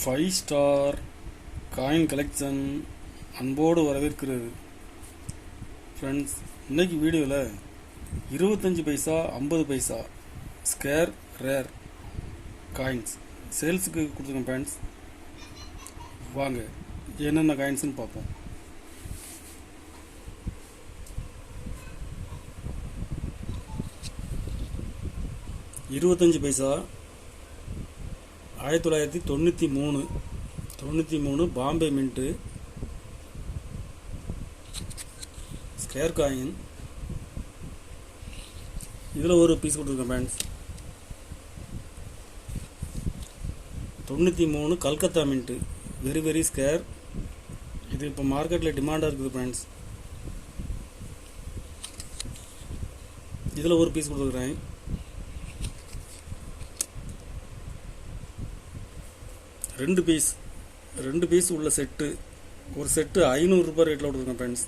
Five star coin collection அன்போடு வரவேற்கிறது. Friends, இன்னைக்கு வீடியோவில் 25 paisa 50 paisa scarce rare coins சேல்ஸுக்கு கொடுத்துருக்கேன். ஃப்ரெண்ட்ஸ், வாங்க என்னென்ன காயின்ஸ்னு பார்ப்போம். இருபத்தஞ்சு paisa 1993 Bombay mint scarce coin. இதில் ஒரு பீஸ் கொடுத்துருக்கேன் friends. 93 Calcutta mint very scarce. இது இப்போ மார்க்கெட்டில் டிமாண்டாக இருக்குது ஃப்ரெண்ட்ஸ். இதில் ஒரு பீஸ் கொடுத்துருக்குறேன். ரெண்டு பீஸ் உள்ள செட்டு. ஒரு செட்டு 500 ரூபாய் ரேட்டில் கொடுத்துருக்கேன் ஃப்ரெண்ட்ஸ்.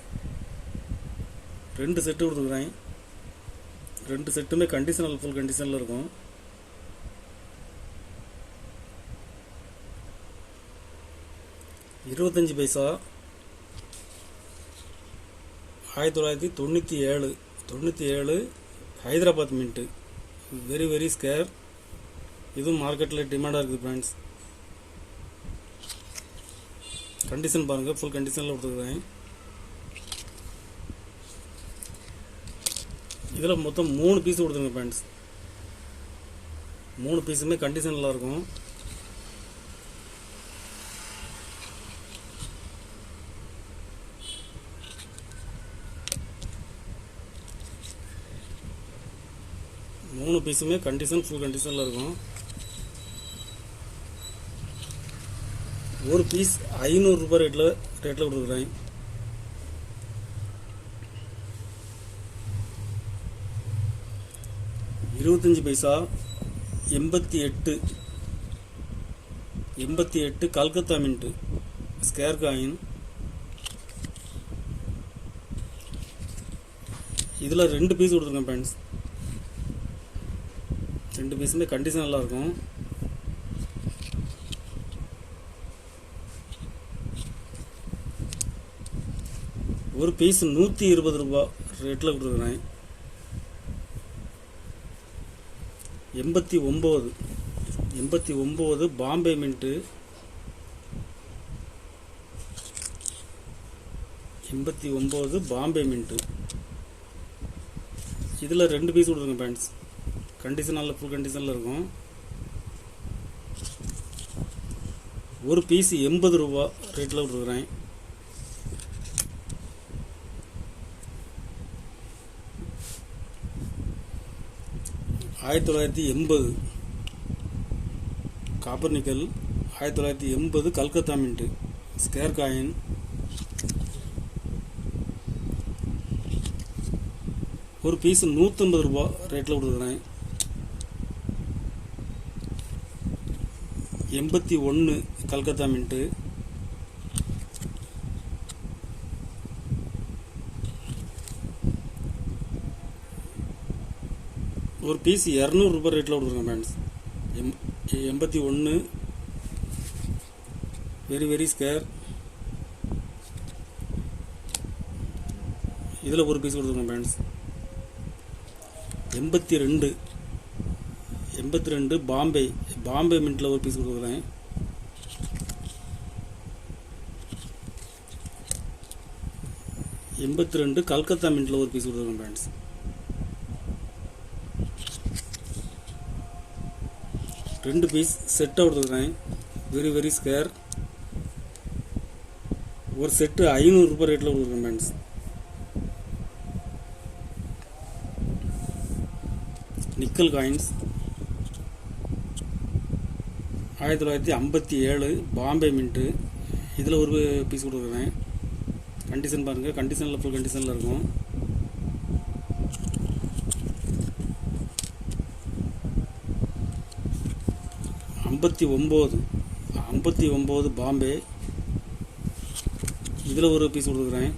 2 செட்டு கொடுத்துருக்குறேன். 2 செட்டுமே ஃபுல் கண்டிஷனில் இருக்கும். இருபத்தஞ்சு பைசா 1997 ஹைதராபாத் மின்ட்டு வெரி ஸ்கேர். இதுவும் மார்க்கெட்டில் டிமாண்டாக இருக்குது ஃப்ரெண்ட்ஸ். கண்டிஷன் பாருங்கள், ஃபுல் கண்டிஷனில் கொடுத்துருக்குறேன். இதில் மொத்தம் 3 பீஸ் கொடுத்துருங்க ஃப்ரெண்ட்ஸ். 3 பீஸுமே கண்டிஷனில் இருக்கும். ஃபுல் கண்டிஷனில் இருக்கும். ஒரு பீஸ் 500 ரூபாய் ரேட்டில் கொடுக்குறேன். இருபத்தஞ்சி பைசா 88 கல்கத்தா மின்ட்டு ஸ்கேர் காயின். இதில் 2 பீஸ் கொடுத்துருக்கேன் ஃப்ரெண்ட்ஸ். 2 பீஸுமே கண்டிஷன் நல்லா இருக்கும். ஒரு பீஸ் 120 ரூபா ரேட்டில் கொடுக்குறேன். 89 பாம்பே மின்ட்டு. 89 பாம்பே மின்ட்டு. இதில் 2 பீஸ் கொடுக்குறேன் ஃப்ரெண்ட்ஸ். கண்டிஷனில் ஃபுல் கண்டிஷனில் இருக்கும். ஒரு பீஸ் 80 ரூபா ரேட்டில் கொடுக்குறேன். 1980 copper nickel. 1980 Calcutta mint scarce coin. ஒரு பீஸ் 150 ரூபா ரேட்டில் கொடுக்குறேன். 81 கல்கத்தா மின்ட்டு. ஒரு பீஸ் 200 ரூபாய் ரேட்டில் கொடுக்குறேன் ஃப்ரெண்ட்ஸ். 81 very scarce. இதில் ஒரு பீஸ் கொடுத்துருக்கேன் ஃப்ரெண்ட்ஸ். 82 பாம்பே மின்ட்டில் ஒரு பீஸ் கொடுக்குறேன். 82 கல்கத்தா மின்ட்டில் ஒரு பீஸ் கொடுத்துருக்கேன் ஃப்ரெண்ட்ஸ். ரெண்டு பீஸ் செட்டாக கொடுத்துருக்குறேன். Very scare. ஒரு செட்டு 500 ரூபாய் ரேட்டில் கொடுக்குறேன் friends. Nickel coins. 1957 Bombay mint. இதில் ஒரு பீஸ் கொடுக்குறேன். கண்டிஷன் பாருங்கள், கண்டிஷனில் ஃபுல் கண்டிஷனில் இருக்கும். 59 பாம்பே. இதில் ஒரு பீஸ் கொடுக்குறேன்.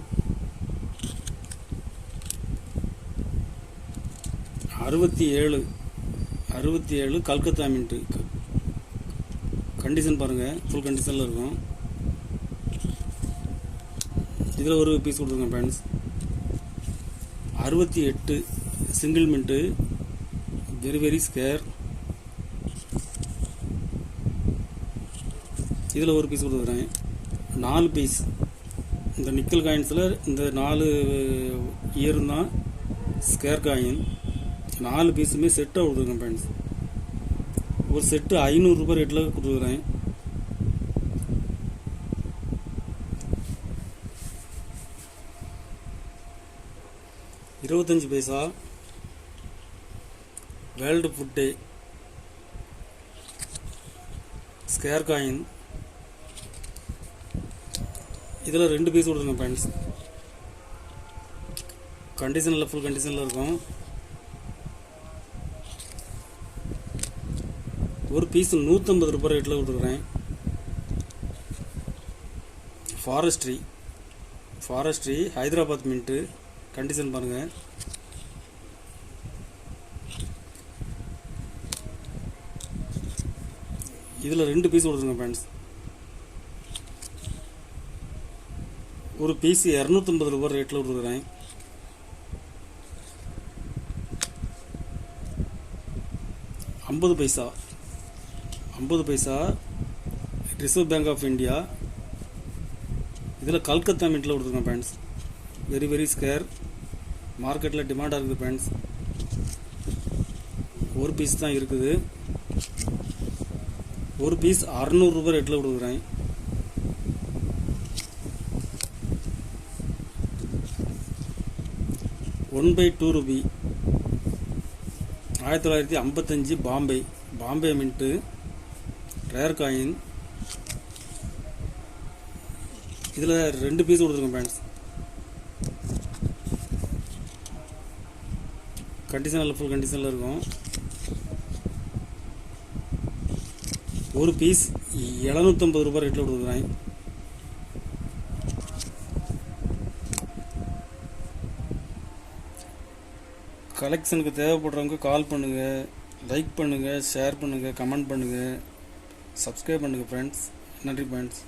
67 கல்கத்தா மின்ட்டு கண்டிஷன் பாருங்கள், ஃபுல் கண்டிஷனில் இருக்கும். இதில் ஒரு பீஸ் கொடுத்துருக்கேன் friends. 68 single mint, very very scarce. இதில் ஒரு பீஸ் கொடுத்துருக்குறேன். 4 பீஸ். இந்த நிக்கல் காயின்ஸில் இந்த 4 இயரும் தான் ஸ்கேர் காயின். 4 பீஸுமே செட்டாக கொடுத்துருக்கேன் ஃப்ரெண்ட்ஸ். ஒரு செட்டு 500 ரூபாய் ரேட்டில் கொடுத்துருக்குறேன். $25 paisa world food day square coin. இதில் 2 பீஸ் கொடுத்துருங்க ஃப்ரெண்ட்ஸ். கண்டிஷனில் ஃபுல் கண்டிஷனில் இருக்கும். ஒரு பீஸ் 150 ரூபாய் ரேட்டில் கொடுத்துருக்குறேன். Forestry Hyderabad mint. கண்டிஷன் பாருங்கள். இதில் 2 பீஸ் கொடுத்துருங்க ஃப்ரெண்ட்ஸ். ஒரு பீஸ் 250 ரூபாய் ரேட்டில் கொடுத்துருக்குறேன். $50 பைசா ரிசர்வ் பேங்க் ஆஃப் இந்தியா. இதில் கல்கத்தா மின்ட்டில் கொடுத்துருக்கேன் ஃப்ரெண்ட்ஸ். Very very scare. மார்க்கெட்டில் டிமாண்டாக இருக்குது ஃப்ரெண்ட்ஸ். ஒரு பீஸ் தான் இருக்குது. ஒரு பீஸ் 600 ரூபாய் ரேட்டில் கொடுக்குறேன். ₹1/2 1955 பாம்பே மின்ட்டு ரேர் காயின். இதில் 2 பீஸ் கொடுத்துருக்கேன் ஃப்ரெண்ட்ஸ். கண்டிஷனில் ஃபுல் கண்டிஷனில் இருக்கும். ஒரு பீஸ் 750 ரூபாய் ரேட்டில் கொடுக்குறேன். கலெக்ஷனுக்கு தேவைப்படுறவங்க கால் பண்ணுங்கள், லைக் பண்ணுங்கள், ஷேர் பண்ணுங்கள், கமெண்ட் பண்ணுங்கள், சப்ஸ்கிரைப் பண்ணுங்கள் ஃப்ரெண்ட்ஸ். நன்றி ஃப்ரெண்ட்ஸ்.